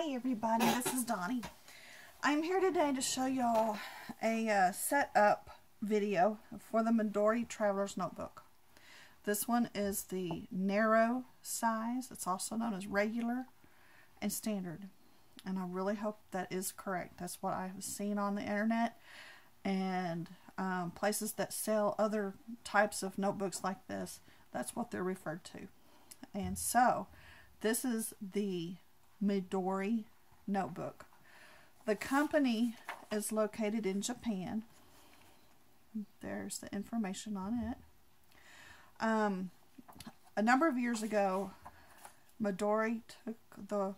Hi everybody, this is Donnie. I'm here today to show y'all a setup video for the Midori Traveler's Notebook. This one is the narrow size. It's also known as regular and standard. And I really hope that is correct. That's what I've seen on the internet and places that sell other types of notebooks like this. That's what they're referred to. And so, this is the Midori notebook. The company is located in Japan. There's the information on it. A number of years ago, Midori took the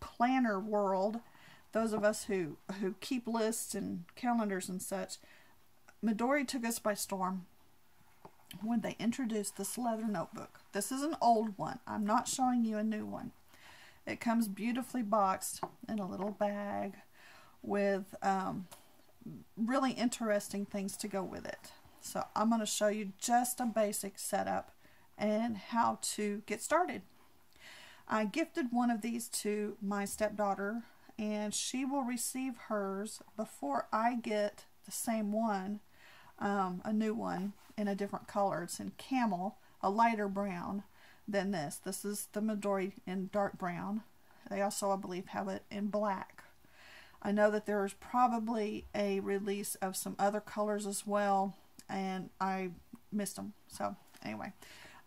planner world, those of us who keep lists and calendars and such, Midori took us by storm when they introduced this leather notebook. This is an old one. I'm not showing you a new one. It comes beautifully boxed in a little bag with really interesting things to go with it. So I'm going to show you just a basic setup and how to get started. I gifted one of these to my stepdaughter, and she will receive hers before I get the same one, a new one in a different color. It's in camel, a lighter brown than this. This is the Midori in dark brown. They also, I believe, have it in black. I know that there is probably a release of some other colors as well, and I missed them. So anyway,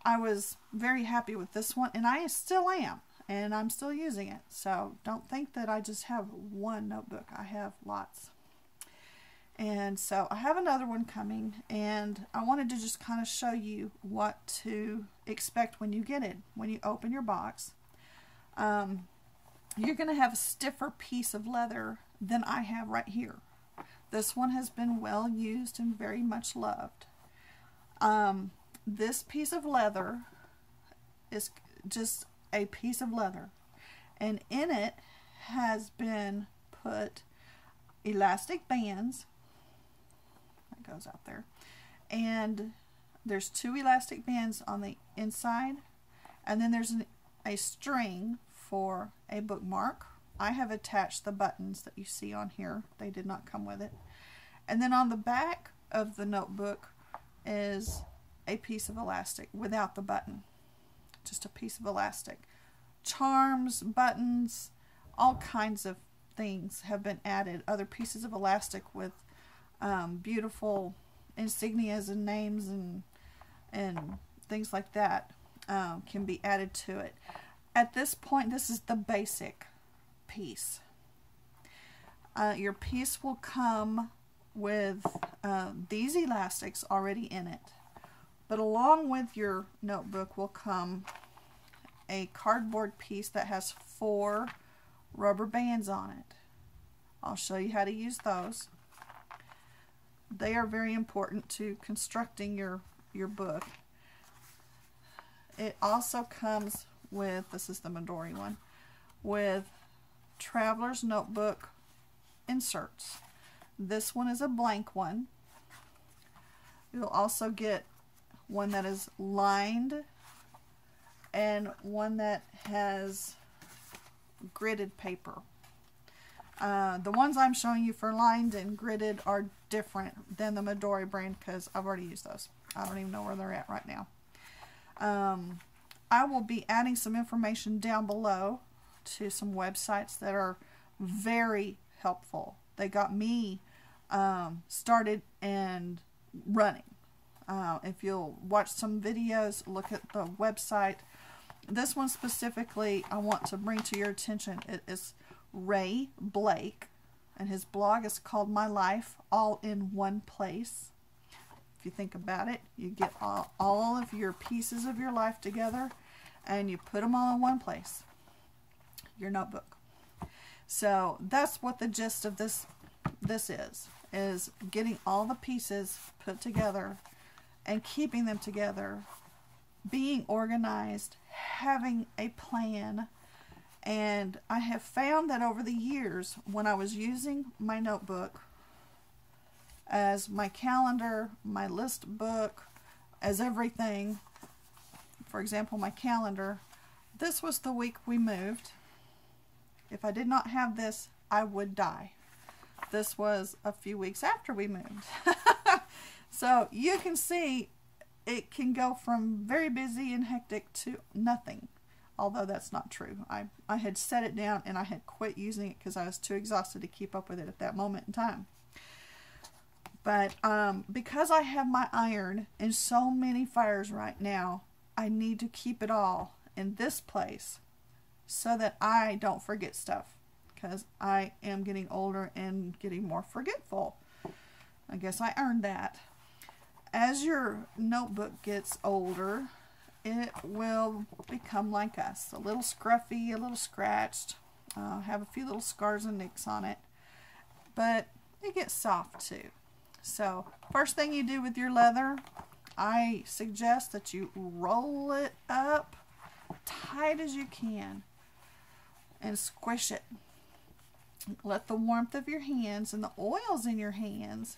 I was very happy with this one, and I still am, and I'm still using it. So don't think that I just have one notebook. I have lots. And so I have another one coming, and I wanted to just kind of show you what to expect when you get it, when you open your box. You're going to have a stiffer piece of leather than I have right here. This one has been well used and very much loved. This piece of leather is just a piece of leather, and in it has been put elastic bands. That goes out there, and there's two elastic bands on the inside, and then there's a string for a bookmark. I have attached the buttons that you see on here. They did not come with it. And then on the back of the notebook is a piece of elastic without the button. Just a piece of elastic. Charms, buttons, all kinds of things have been added. Other pieces of elastic with beautiful insignias and names and things like that can be added to it. At this point, this is the basic piece. Your piece will come with these elastics already in it, but along with your notebook will come a cardboard piece that has 4 rubber bands on it. I'll show you how to use those. They are very important to constructing your book. It also comes with, this is the Midori one, with Traveler's Notebook inserts. This one is a blank one. You'll also get one that is lined and one that has gridded paper. The ones I'm showing you for lined and gridded are different than the Midori brand because I've already used those. I don't even know where they're at right now. I will be adding some information down below to some websites that are very helpful. They got me started and running. If you'll watch some videos, look at the website. This one specifically I want to bring to your attention. It is Ray Blake, and his blog is called My Life All in One Place. If you think about it, you get all of your pieces of your life together and you put them all in one place, your notebook. So that's what the gist of this is getting all the pieces put together and keeping them together, being organized, having a plan. And I have found that over the years, when I was using my notebook as my calendar, my list book, as everything, for example, my calendar, this was the week we moved. If I did not have this, I would die. This was a few weeks after we moved. So you can see it can go from very busy and hectic to nothing. Although that's not true. I had set it down and I had quit using it because I was too exhausted to keep up with it at that moment in time. But because I have my iron in so many fires right now, I need to keep it all in this place so that I don't forget stuff, because I am getting older and getting more forgetful. I guess I earned that. As your notebook gets older, it will become like us, a little scruffy, a little scratched, have a few little scars and nicks on it, but it gets soft too. So first thing you do with your leather, I suggest that you roll it up tight as you can and squish it. Let the warmth of your hands and the oils in your hands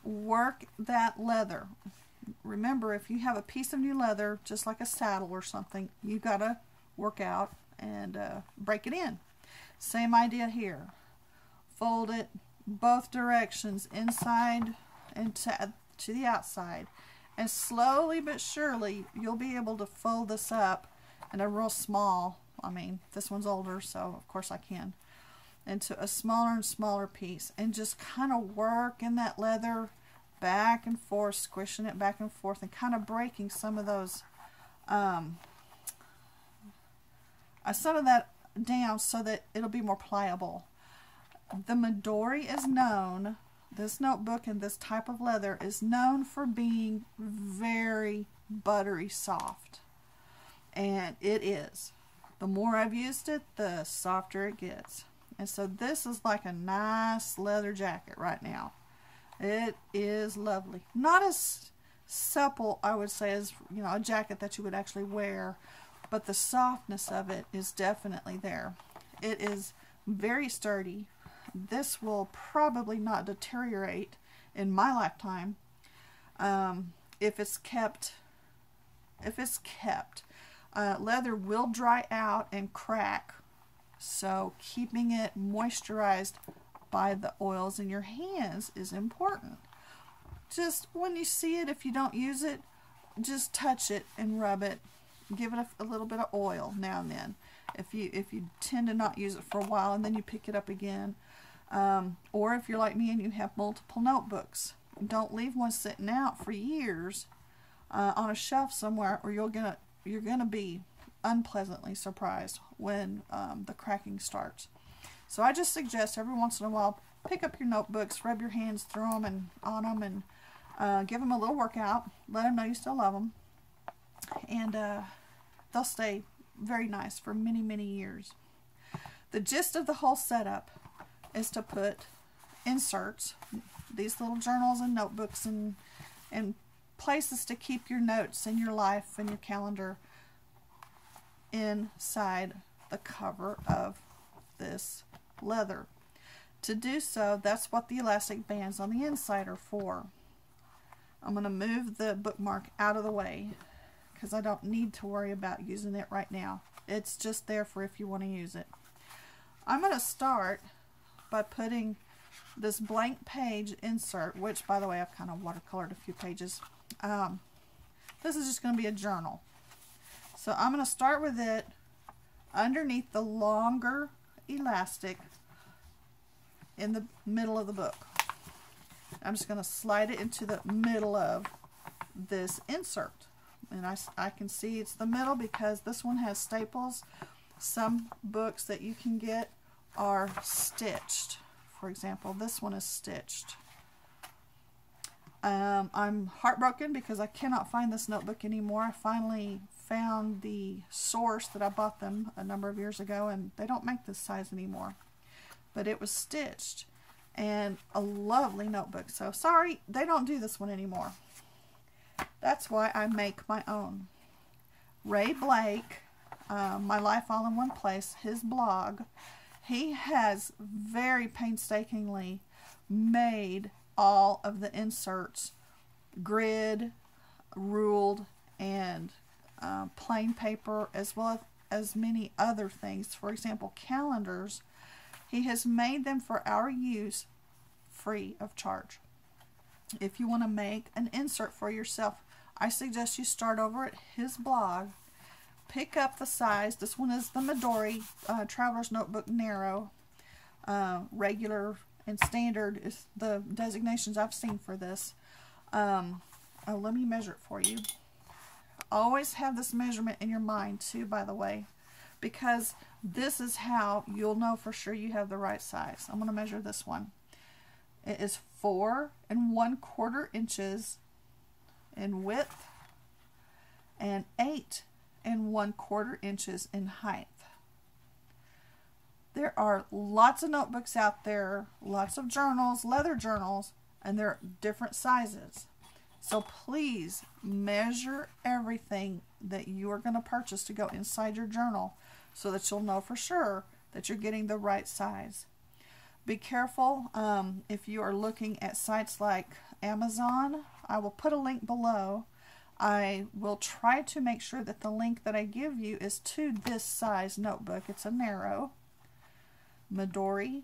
work that leather. Remember, if you have a piece of new leather, just like a saddle or something, you gotta work out and break it in. Same idea here. Fold it both directions, inside and to the outside, and slowly but surely you'll be able to fold this up in a real small, I mean, this one's older, so of course I can, into a smaller and smaller piece, and just kind of work in that leather back and forth, squishing it back and forth, and kind of breaking some of those some of that down so that it'll be more pliable. The Midori is known, this notebook and this type of leather is known for being very buttery soft, and it is. The more I've used it, the softer it gets. And so this is like a nice leather jacket right now. It is lovely. Not as supple, I would say, as, you know, a jacket that you would actually wear, but the softness of it is definitely there. It is very sturdy. This will probably not deteriorate in my lifetime if it's kept. Leather will dry out and crack, so keeping it moisturized by the oils in your hands is important. Just when you see it, if you don't use it, just touch it and rub it. Give it a little bit of oil now and then. If you tend to not use it for a while and then you pick it up again, or if you're like me and you have multiple notebooks, don't leave one sitting out for years on a shelf somewhere, or you're gonna be unpleasantly surprised when the cracking starts. So I just suggest every once in a while, pick up your notebooks, rub your hands through them and on them, and give them a little workout. Let them know you still love them, and they'll stay very nice for many, many years. The gist of the whole setup is to put inserts, these little journals and notebooks and places to keep your notes and your life and your calendar inside the cover of this leather. To do so, that's what the elastic bands on the inside are for. I'm going to move the bookmark out of the way because I don't need to worry about using it right now. It's just there for if you want to use it. I'm going to start by putting this blank page insert, which, by the way, I've kind of watercolored a few pages. This is just going to be a journal. So I'm going to start with it underneath the longer elastic in the middle of the book. I'm just going to slide it into the middle of this insert. And I can see it's the middle because this one has staples. Some books that you can get are stitched. For example, this one is stitched. I'm heartbroken because I cannot find this notebook anymore. I finally found the source that I bought them a number of years ago, and they don't make this size anymore. But it was stitched, and a lovely notebook. So sorry, they don't do this one anymore. That's why I make my own. Ray Blake, My Life All in One Place, his blog, he has very painstakingly made all of the inserts grid, ruled, and plain paper, as well as many other things. For example, calendars. He has made them for our use free of charge. If you want to make an insert for yourself, I suggest you start over at his blog. Pick up the size. This one is the Midori Traveler's Notebook Narrow. Regular and standard is the designations I've seen for this. Let me measure it for you. Always have this measurement in your mind too, by the way, because this is how you'll know for sure you have the right size. I'm going to measure this one. It is 4 1/4 inches in width and 8 1/4 inches in height. There are lots of notebooks out there, lots of journals, leather journals, and they're different sizes. So please measure everything that you are going to purchase to go inside your journal so that you'll know for sure that you're getting the right size. Be careful if you are looking at sites like Amazon. I will put a link below. I will try to make sure that the link that I give you is to this size notebook. It's a narrow Midori.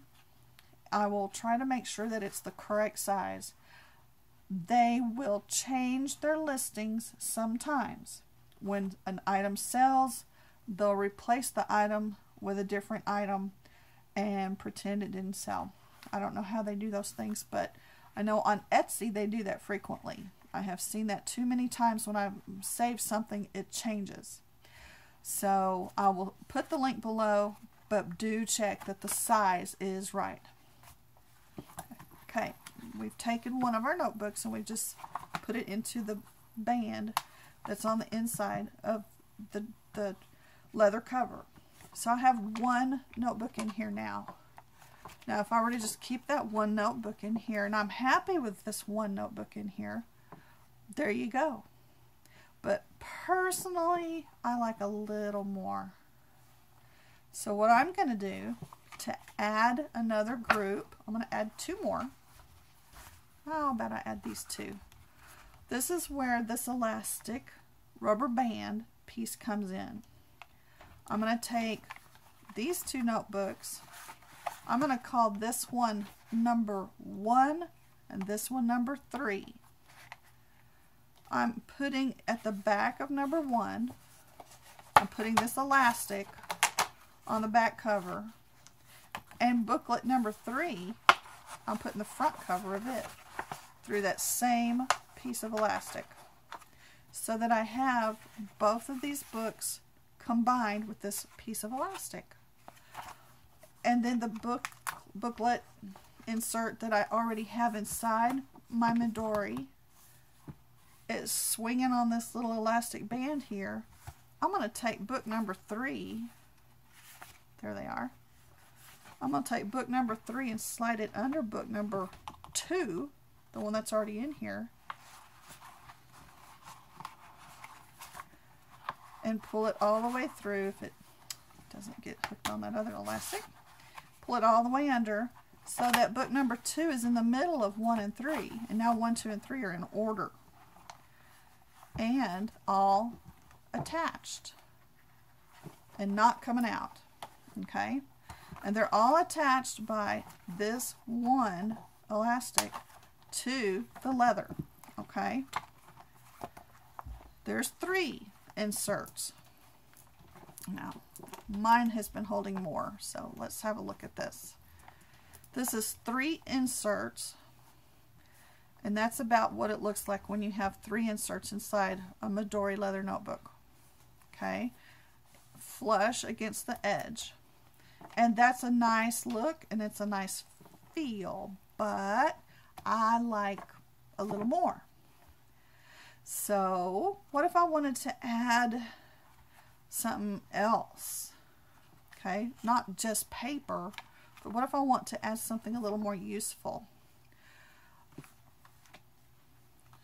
I will try to make sure that it's the correct size. They will change their listings sometimes. When an item sells, they'll replace the item with a different item and pretend it didn't sell. I don't know how they do those things, but I know on Etsy they do that frequently. I have seen that too many times. When I save something, it changes. So I will put the link below, but do check that the size is right. Okay, we've taken one of our notebooks and we just put it into the band that's on the inside of the leather cover. So I have one notebook in here now. Now if I were to just keep that one notebook in here, and I'm happy with this one notebook in here, there you go. But personally, I like a little more. So what I'm going to do to add another group, I'm going to add 2 more. How about I add these 2? This is where this elastic rubber band piece comes in. I'm going to take these 2 notebooks. I'm going to call this one number 1 and this one number 3. I'm putting at the back of number 1, I'm putting this elastic on the back cover, and booklet number 3, I'm putting the front cover of it through that same piece of elastic, so that I have both of these books combined with this piece of elastic. And then the booklet insert that I already have inside my Midori is swinging on this little elastic band here. I'm going to take book number 3. There they are. I'm going to take book number 3 and slide it under book number 2, the one that's already in here, and pull it all the way through. If it doesn't get hooked on that other elastic, pull it all the way under so that book number 2 is in the middle of 1 and 3. And now 1, 2, and 3 are in order and all attached and not coming out. Okay, and they're all attached by this one elastic to the leather. Okay, there's 3 inserts. Now mine has been holding more, so let's have a look at this. This is 3 inserts, and that's about what it looks like when you have 3 inserts inside a Midori leather notebook. Okay, flush against the edge. And that's a nice look and it's a nice feel, but I like a little more. So what if I wanted to add something else? Okay, not just paper, but what if I want to add something a little more useful?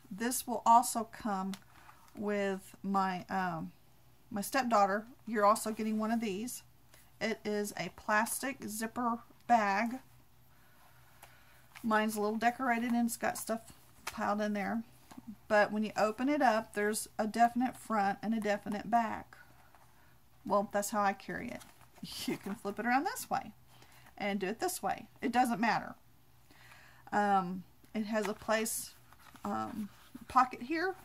This will also come with my my stepdaughter. You're also getting one of these. It is a plastic zipper bag. Mine's a little decorated and it's got stuff piled in there. But when you open it up, there's a definite front and a definite back. Well, that's how I carry it. You can flip it around this way and do it this way. It doesn't matter. It has a place, pocket here,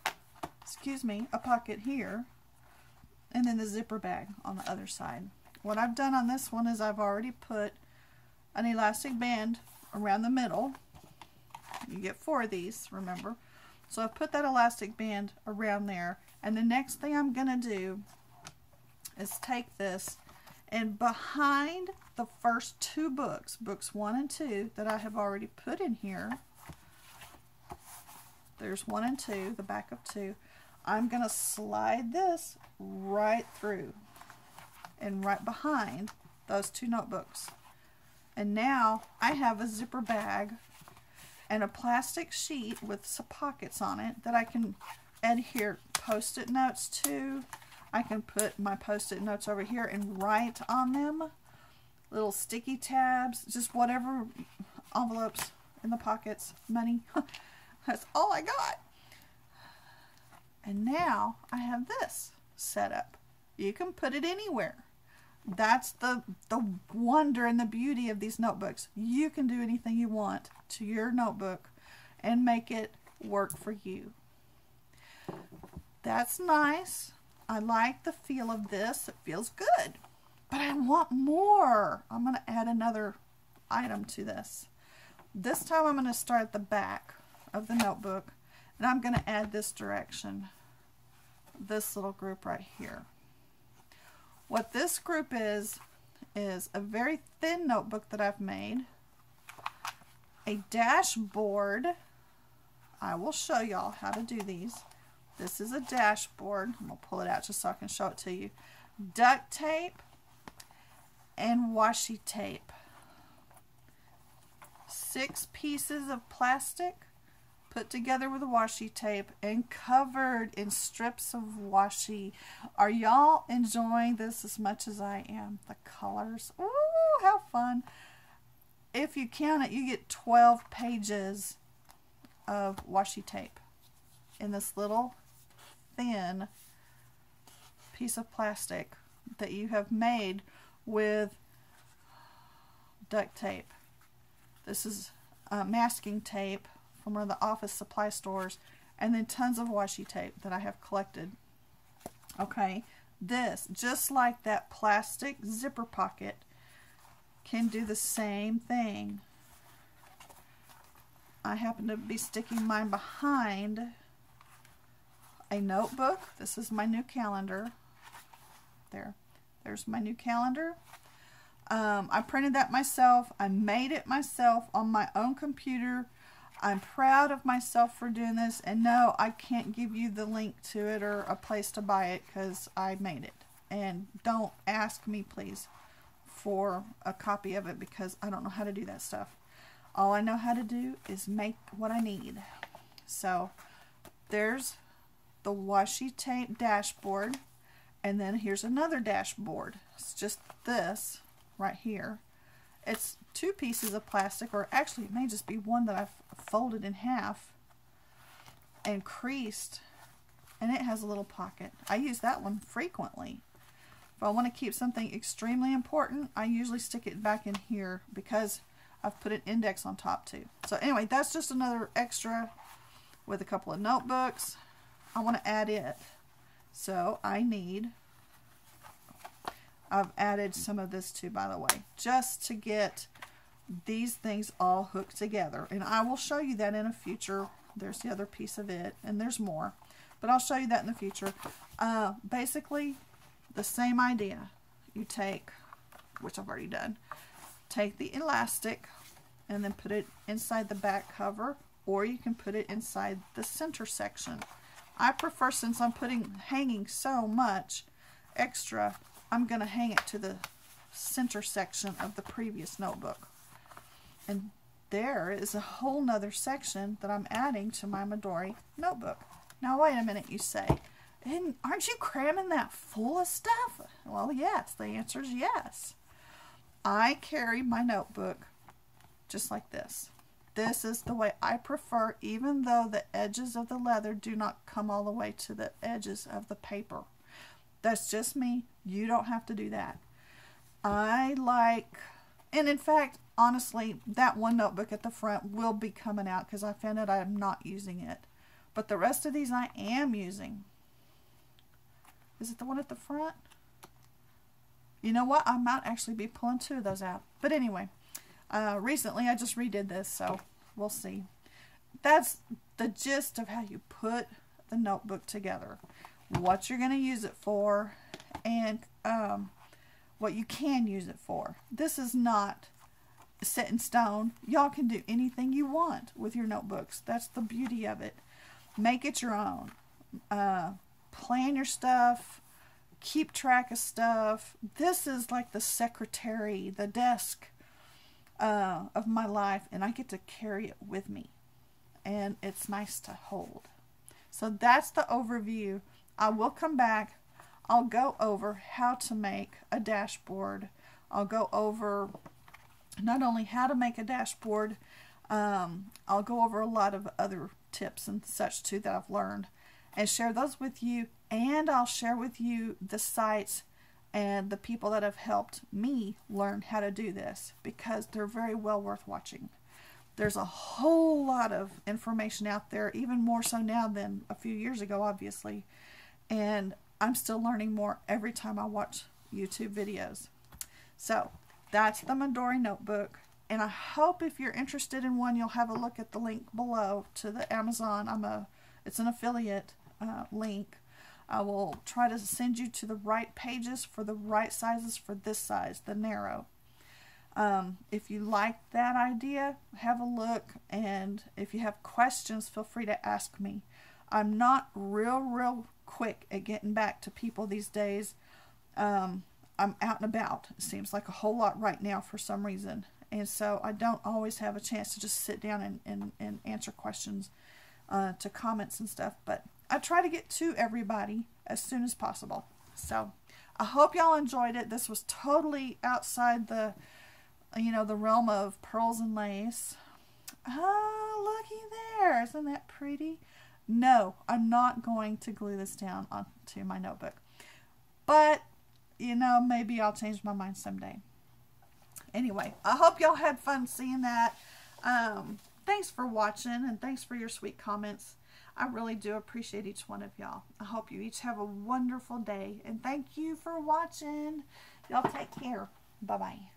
a pocket here, and then the zipper bag on the other side. What I've done on this one is I've already put an elastic band around the middle. You get 4 of these, remember. So I've put that elastic band around there, and the next thing I'm going to do is take this, and behind the first 2 books, books 1 and 2, that I have already put in here, there's 1 and 2, the back of 2, I'm going to slide this right through and right behind those 2 notebooks. And now I have a zipper bag and a plastic sheet with some pockets on it that I can adhere post-it notes to. I can put my post-it notes over here and write on them. Little sticky tabs, just whatever, envelopes in the pockets, money. That's all I got. And now I have this set up. You can put it anywhere. That's the wonder and the beauty of these notebooks. You can do anything you want to your notebook and make it work for you. That's nice. I like the feel of this. It feels good. But I want more. I'm going to add another item to this. This time I'm going to start at the back of the notebook, and I'm going to add this direction. This little group right here. What this group is a very thin notebook that I've made, a dashboard. I will show y'all how to do these. This is a dashboard. I'm going to pull it out just so I can show it to you. Duct tape and washi tape. 6 pieces of plastic put together with a washi tape and covered in strips of washi. Are y'all enjoying this as much as I am? The colors, ooh, how fun. If you count it, you get 12 pages of washi tape in this little thin piece of plastic that you have made with duct tape. This is masking tape from one of the office supply stores, and then tons of washi tape that I have collected. Okay, this, just like that plastic zipper pocket, can do the same thing. I happen to be sticking mine behind a notebook. This is my new calendar. There's my new calendar. I printed that myself. I made it myself on my own computer. I'm proud of myself for doing this, and no, I can't give you the link to it or a place to buy it because I made it. And don't ask me, please, for a copy of it because I don't know how to do that stuff. All I know how to do is make what I need. So there's the washi tape dashboard, and then here's another dashboard. It's just this right here. It's 2 pieces of plastic, or actually it may just be one that I've folded in half and creased, and it has a little pocket. I use that one frequently. If I want to keep something extremely important, I usually stick it back in here because I've put an index on top too. So anyway, that's just another extra with a couple of notebooks. I want to add it. So I've added some of this too, by the way, just to get these things all hooked together. And I will show you that in a future. There's the other piece of it, and there's more. But I'll show you that in the future. Basically, the same idea. You take, which I've already done, take the elastic and then put it inside the back cover, or you can put it inside the center section. I prefer, since I'm hanging so much extra, I'm going to hang it to the center section of the previous notebook. And there is a whole nother section that I'm adding to my Midori notebook. Now wait a minute, you say, aren't you cramming that full of stuff? Well, yes, the answer is yes. I carry my notebook just like this. This is the way I prefer, even though the edges of the leather do not come all the way to the edges of the paper. That's just me. You don't have to do that. I like, and in fact, honestly, that one notebook at the front will be coming out because I found out I'm not using it. But the rest of these I am using. Is it the one at the front? You know what? I might actually be pulling 2 of those out. But anyway, recently I just redid this, so we'll see. That's the gist of how you put the notebook together. What you're going to use it for, and what you can use it for. This is not set in stone. Y'all can do anything you want with your notebooks. That's the beauty of it. Make it your own. Plan your stuff. Keep track of stuff. This is like the secretary, the desk of my life, and I get to carry it with me. And it's nice to hold. So that's the overview. I will come back. I'll go over how to make a dashboard. I'll go over not only how to make a dashboard, I'll go over a lot of other tips and such too that I've learned and share those with you. And I'll share with you the sites and the people that have helped me learn how to do this, because they're very well worth watching. There's a whole lot of information out there, even more so now than a few years ago, obviously. And I'm still learning more every time I watch YouTube videos. So that's the Midori notebook. And I hope if you're interested in one, you'll have a look at the link below to the Amazon. It's an affiliate link. I will try to send you to the right pages for the right sizes for this size, the narrow. If you like that idea, have a look, and if you have questions, feel free to ask me. I'm not real quick at getting back to people these days. I'm out and about. It seems like a whole lot right now for some reason, and so I don't always have a chance to just sit down and answer questions to comments and stuff, but I try to get to everybody as soon as possible. So I hope y'all enjoyed it. This was totally outside the the realm of pearls and lace. Oh, looky there. Isn't that pretty? No, I'm not going to glue this down onto my notebook. But, maybe I'll change my mind someday. Anyway, I hope y'all had fun seeing that. Thanks for watching, and thanks for your sweet comments. I really do appreciate each one of y'all. I hope you each have a wonderful day, and thank you for watching. Y'all take care. Bye-bye.